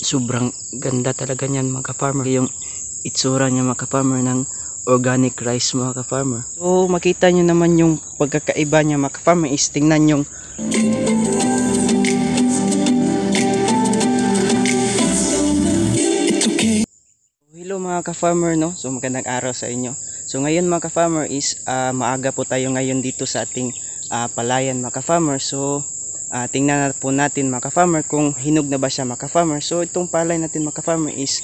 Sobrang ganda talaga niyan mga ka-farmer. Yung itsura niya mga ka-farmer ng organic rice mga ka-farmer. So makita nyo naman yung pagkakaiba niya mga ka-farmer is tingnan yung hello mga ka-farmer, no? So magandang araw sa inyo. So ngayon mga ka-farmer is maaga po tayo ngayon dito sa ating palayan mga ka-farmer. So tingnan na po natin mga ka-farmer kung hinog na ba siya mga ka-farmer. So itong palay natin mga ka-farmer is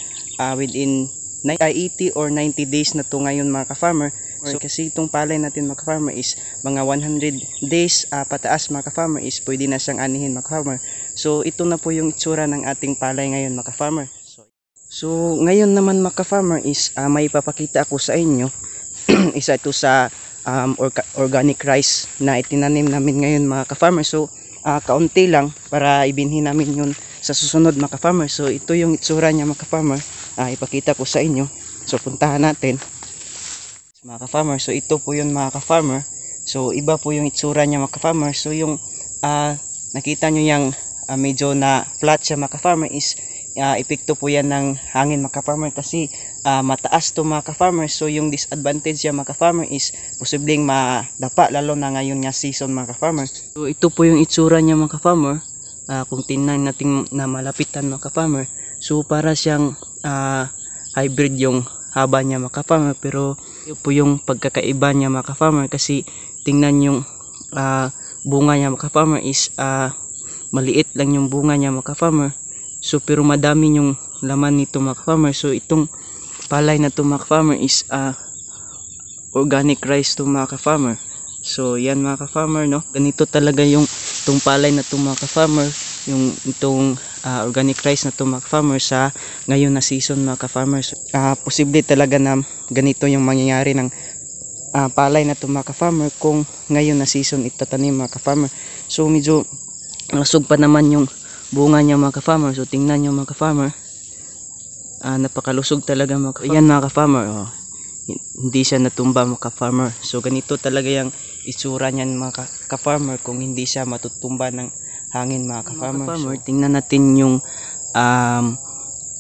within 80 or 90 days na to ngayon mga ka-farmer. So kasi itong palay natin mga ka-farmer is mga 100 days pataas mga ka-farmer is pwede na siyang anihin mga ka-farmer. So ito na po yung itsura ng ating palay ngayon mga ka-farmer. So ngayon naman mga ka-farmer is may papakita ako sa inyo. Isa ito sa organic rice na itinanim namin ngayon mga ka-farmer. So kaunti lang para ibinhin namin yun sa susunod mga ka-farmer. So ito yung itsura niya mga ka-farmer. Ipakita ko sa inyo. So puntahan natin mga ka-farmer. So ito po yun mga ka-farmer. So iba po yung itsura niya mga ka-farmer. So yung nakita nyo yung medyo na flat siya mga ka-farmer is epekto po yan ng hangin mga ka-farmer kasi mataas to mga ka-farmer. So yung disadvantage yan mga ka-farmer is posibleng madapa lalo na ngayon nga season mga ka-farmer. So ito po yung itsura niya mga ka-farmer. Kung tingnan natin na malapitan mga ka-farmer, so para siyang hybrid yung haba niya mga ka-farmer, pero ito po yung pagkakaiba niya mga ka-farmer kasi tingnan yung bunga niya mga ka-farmer is maliit lang yung bunga niya mga ka-farmer. So pero madami yung laman nito mga ka-farmer. So itong palay na to mga ka-farmer is organic rice to mga ka-farmer. So yan mga ka-farmer, no? Ganito talaga yung itong palay na to mga ka-farmer, yung itong organic rice na to mga ka-farmer sa ngayon na season mga ka-farmer. So, posible talaga na ganito yung mangyayari ng palay na to mga ka-farmer kung ngayon na season itatanim mga ka-farmer. So medyo lusog pa naman yung bunga niya mga ka-farmer. So tingnan nyo mga ka-farmer, napakalusog talaga mga ka-farmer. Yan mga ka-farmer, hindi siya natumba mga ka-farmer. So ganito talaga yung itsura niyan mga ka-farmer kung hindi siya matutumba ng hangin mga ka-farmer. So tingnan natin yung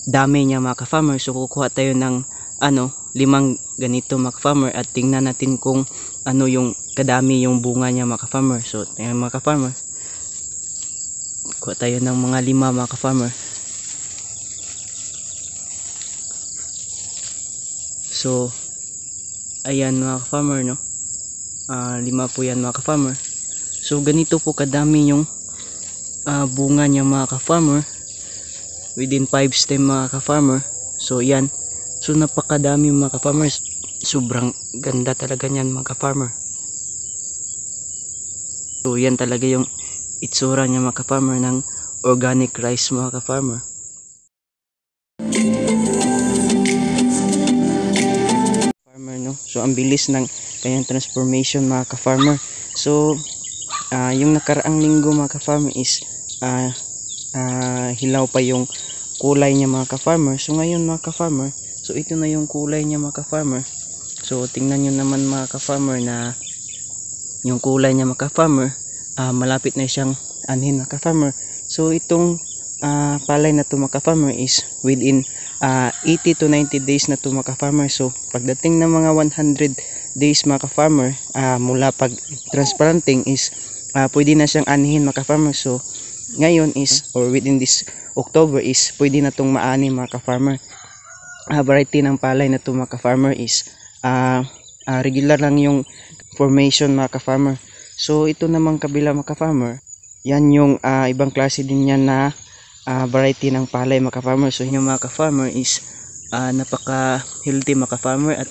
dami niya mga ka-farmer. So kukuha tayo ng 5 ganito mga ka-farmer at tingnan natin kung ano yung kadami yung bunga niya mga ka-farmer. So tingnan mga ka-farmer, kuha tayo ng mga 5 mga ka-farmer. So ayan mga ka-farmer, no? 5 po yan mga ka-farmer. So ganito po kadami yung bunga niya mga ka-farmer within 5 stem mga ka-farmer. So yan, so napakadami mga ka-farmer. Sobrang ganda talaga niyan mga ka-farmer. So yan talaga yung itsura niya mga ka-farmer ng organic rice mga ka-farmer. Farmer, no? So ang bilis ng kanyang transformation mga ka-farmer. So yung nakaraang linggo mga ka-farmer is hilaw pa yung kulay niya mga ka-farmer. So ngayon mga ka-farmer, so ito na yung kulay niya mga ka-farmer. So tingnan nyo naman mga ka-farmer na yung kulay niya mga ka-farmer, malapit na siyang anhin mga ka-farmer. So itong palay na to mga ka-farmer is within 80 to 90 days na to mga ka-farmer. So pagdating ng mga 100 days mga ka-farmer, mula pag transplanting is pwede na siyang anihin mga ka-farmer. So ngayon is or within this October is pwede na tong maani mga ka-farmer. Variety ng palay na to mga ka-farmer is regular lang yung formation mga ka-farmer. So ito namang kabila mga ka-farmer, yan yung ibang klase din yan na variety ng palay mga ka-farmer. So yung mga ka-farmer is napaka healthy mga ka-farmer, at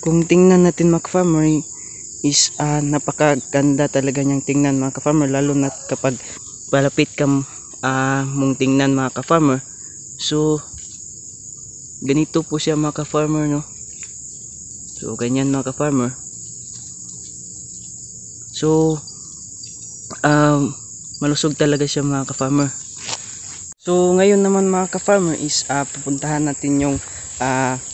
kung tingnan natin mga ka-farmer is napakaganda talaga niyang tingnan mga ka-farmer, lalo na kapag palapit ka mong tingnan mga ka-farmer. So ganito po siya mga ka-farmer, no? So ganyan mga ka-farmer. So malusog talaga siya mga ka-farmer. So ngayon naman mga ka-farmer is pupuntahan natin yung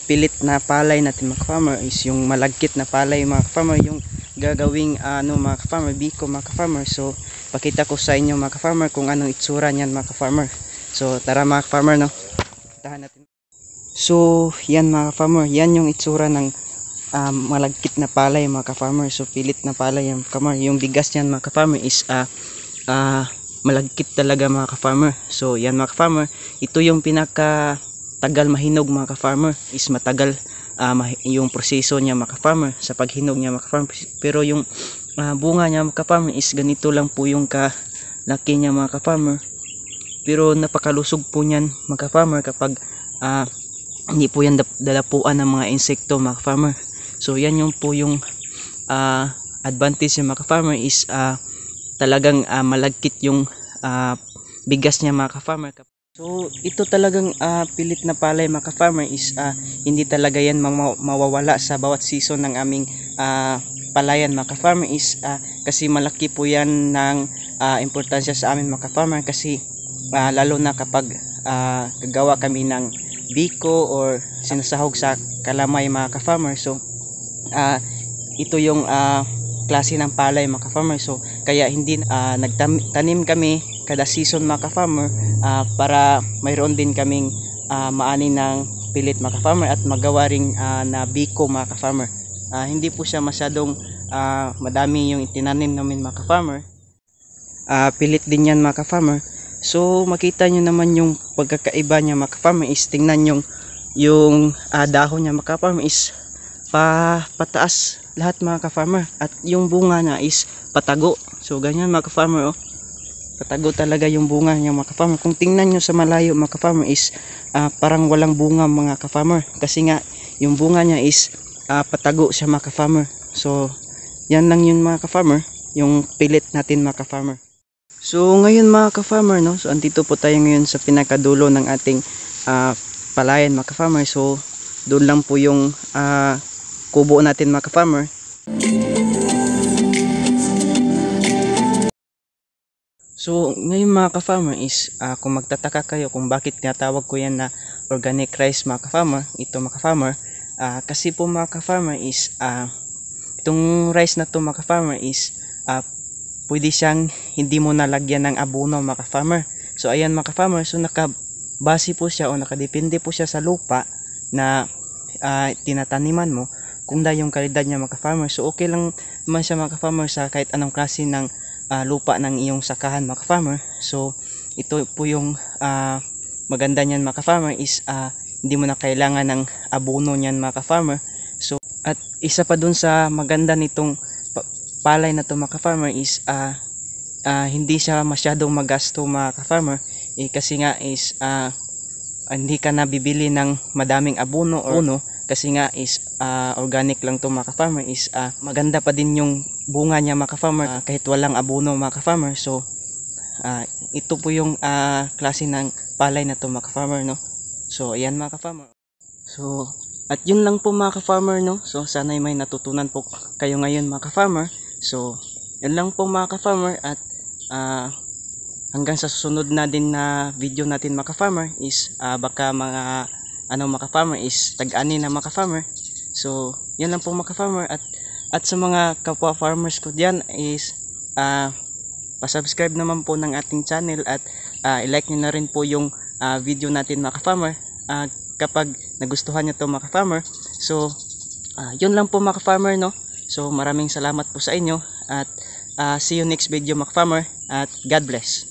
pilit na palay natin mga ka-farmer, is yung malagkit na palay mga ka-farmer, yung gagawing mga ka-farmer, biko mga ka-farmer. So pakita ko sa inyo mga ka-farmer kung anong itsura niyan mga ka-farmer. So tara mga ka-farmer, no? Tahan natin. So yan mga ka-farmer, yan yung itsura ng malagkit na palay mga ka-farmer. So pilit na palay yung ka-farmer. Yung bigas niyan mga ka-farmer is malagkit talaga mga ka-farmer. So yan mga ka-farmer, ito yung pinaka tagal mahinog mga ka-farmer, is matagal yung proseso niya mga ka-farmer sa paghinog niya mga ka-farmer. Pero yung bunga niya mga ka-farmer is ganito lang po yung kalaki niya mga ka-farmer. Pero napakalusog po niyan mga ka-farmer kapag hindi po yan dalapuan ng mga insekto mga ka-farmer. So yan yung po yung advantage ng mga ka-farmer is talagang malagkit yung bigas niya mga ka-farmer. So ito talagang pilit na palay mga ka-farmer is hindi talaga yan mawawala sa bawat season ng aming palayan mga ka-farmer is kasi malaki po yan ng importansya sa amin mga ka-farmer, kasi lalo na kapag gagawa kami ng biko or sinasahog sa kalamay mga ka-farmer. So ito yung klase ng palay mga ka-farmer. So kaya hindi nagtanim kami kada season mga ka-farmer para mayroon din kaming maani ng pilit mga ka-farmer at magawa ring na biko mga ka-farmer. Hindi po siya masyadong madami yung itinanim namin mga ka-farmer. Pilit din yan mga ka-farmer. So makita nyo naman yung pagkakaiba niya mga ka-farmer is tingnan yung dahon niya mga ka-farmer is pataas lahat mga ka-farmer, at yung bunga na is patago. So ganyan mga ka-farmer, patago talaga yung bunga niya mga ka-farmer. Kung tingnan nyo sa malayo mga ka-farmer is parang walang bunga mga ka-farmer, kasi nga yung bunga niya is patago siya mga ka-farmer. So yan lang yun mga ka-farmer, yung pilit natin mga ka-farmer. So ngayon mga ka-farmer, no, so andito po tayo ngayon sa pinakadulo ng ating palayan mga ka-farmer. So doon lang po yung kubo natin mga ka-farmer. So ngayon mga ka-farmer is kung magtataka kayo kung bakit tinatawag ko yan na organic rice mga ka-farmer, ito mga ka-farmer, kasi po mga ka-farmer is itong rice na to mga ka-farmer is pwede siyang hindi mo nalagyan ng abono mga ka-farmer. So ayan mga ka-farmer, so nakabase po siya o nakadepende po siya sa lupa na tinataniman mo kung da yung kalidad niya mga ka-farmer. So okay lang naman siya mga ka-farmer sa kahit anong klase ng lupa ng iyong sakahan mga ka-farmer. So ito po yung maganda niyan mga ka-farmer is hindi mo na kailangan ng abono niyan mga ka-farmer. So at isa pa dun sa maganda nitong palay na to mga ka-farmer is hindi siya masyadong magasto mga ka-farmer, kasi nga is hindi ka na bibili ng madaming abono or kasi nga is organic lang to mga ka-farmer, is maganda pa din yung bunga niya mga ka-farmer kahit walang abono mga ka-farmer. So ito po yung klase ng palay na to mga ka-farmer, no. So ayan mga ka-farmer. So at yun lang po mga ka-farmer, no. So sana may natutunan po kayo ngayon mga ka-farmer. So yun lang po mga ka-farmer, at hanggang sa susunod na din na video natin mga ka-farmer is baka mga mga ka-farmer is tag-ani na mga ka-farmer. So yun lang po mga ka-farmer, at sa mga kapwa farmers ko diyan is pa-subscribe naman po ng ating channel, at i-like niyo na rin po yung video natin mga ka-farmer kapag nagustuhan niyo to mga ka-farmer. So yun lang po mga ka-farmer, no. So maraming salamat po sa inyo, at see you next video mga ka-farmer, at God bless.